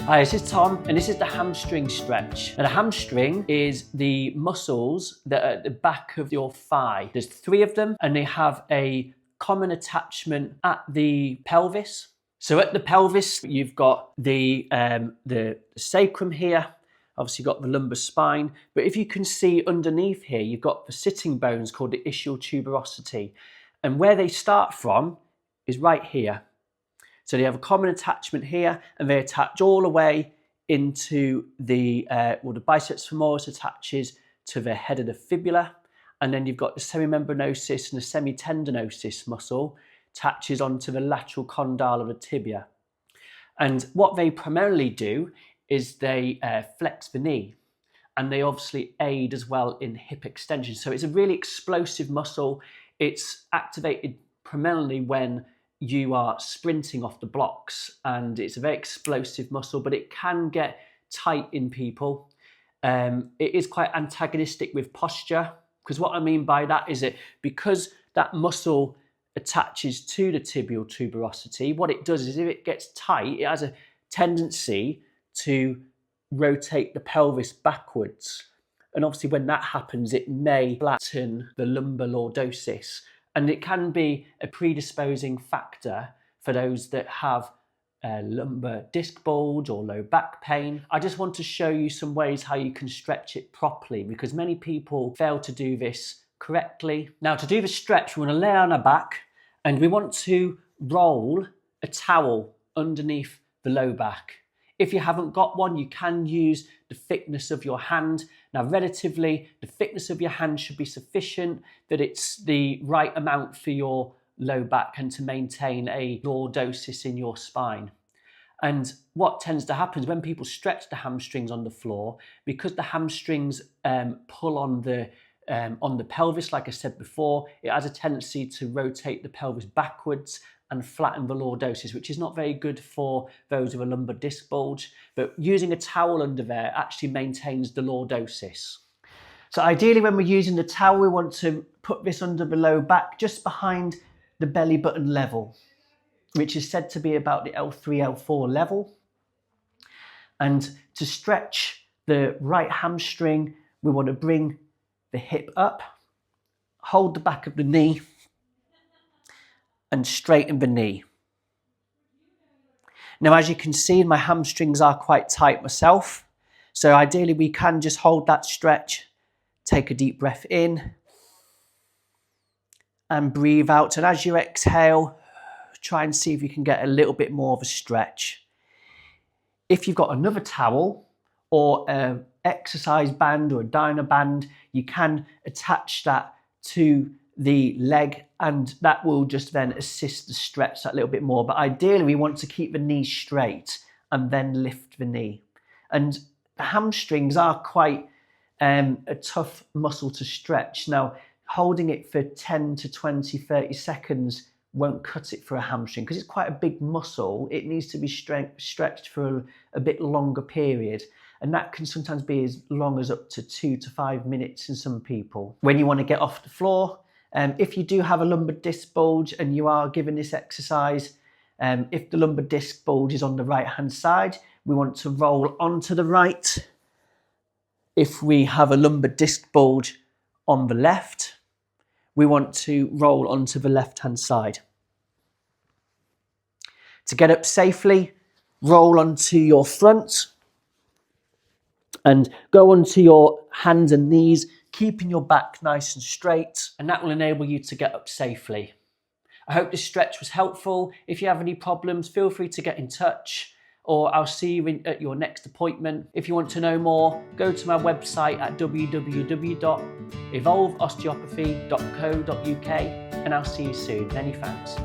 Hi, this is Tom, and this is the hamstring stretch. Now, the hamstring is the muscles that are at the back of your thigh. There's 3 of them, and they have a common attachment at the pelvis. So at the pelvis, you've got the sacrum here. Obviously, you've got the lumbar spine. But if you can see underneath here, you've got the sitting bones called the ischial tuberosity. And where they start from is right here. So they have a common attachment here, and they attach all the way into the biceps femoris attaches to the head of the fibula. And then you've got the semimembranosus and the semitendinosus muscle attaches onto the lateral condyle of the tibia. And what they primarily do is they flex the knee, and they obviously aid as well in hip extension. So it's a really explosive muscle. It's activated primarily when you are sprinting off the blocks, and it's a very explosive muscle, but it can get tight in people. It is quite antagonistic with posture, because what I mean by that is that because that muscle attaches to the tibial tuberosity, what it does is if it gets tight, it has a tendency to rotate the pelvis backwards. And obviously when that happens, it may flatten the lumbar lordosis. And it can be a predisposing factor for those that have lumbar disc bulge or low back pain. I just want to show you some ways how you can stretch it properly, because many people fail to do this correctly. Now, to do the stretch, we want to lay on our back, and we want to roll a towel underneath the low back. If you haven't got one, you can use the thickness of your hand. Now, relatively, the thickness of your hand should be sufficient, that it's the right amount for your low back and to maintain a lordosis in your spine. And what tends to happen is when people stretch the hamstrings on the floor, because the hamstrings pull on the pelvis, like I said before, it has a tendency to rotate the pelvis backwards and flatten the lordosis, which is not very good for those with a lumbar disc bulge. But using a towel under there actually maintains the lordosis. So ideally, when we're using the towel, we want to put this under the low back, just behind the belly button level, which is said to be about the L3, L4 level. And to stretch the right hamstring, we want to bring the hip up, hold the back of the knee, and straighten the knee. Now, as you can see, my hamstrings are quite tight myself. So ideally, we can just hold that stretch, take a deep breath in, and breathe out. And as you exhale, try and see if you can get a little bit more of a stretch. If you've got another towel or an exercise band or a dyno band, you can attach that to the leg, and that will just then assist the stretch that little bit more. But ideally, we want to keep the knee straight and then lift the knee. And the hamstrings are quite a tough muscle to stretch. Now, holding it for 10 to 20, 30 seconds won't cut it for a hamstring, because it's quite a big muscle. It needs to be stretched for a bit longer period. And that can sometimes be as long as up to 2 to 5 minutes in some people. When you want to get off the floor, if you do have a lumbar disc bulge and you are given this exercise, if the lumbar disc bulge is on the right hand side, we want to roll onto the right. If we have a lumbar disc bulge on the left, we want to roll onto the left hand side. To get up safely, roll onto your front and go onto your hands and knees, keeping your back nice and straight, and that will enable you to get up safely. I hope this stretch was helpful. If you have any problems, feel free to get in touch, or I'll see you at your next appointment. If you want to know more, go to my website at www.evolveosteopathy.co.uk, and I'll see you soon. Many thanks.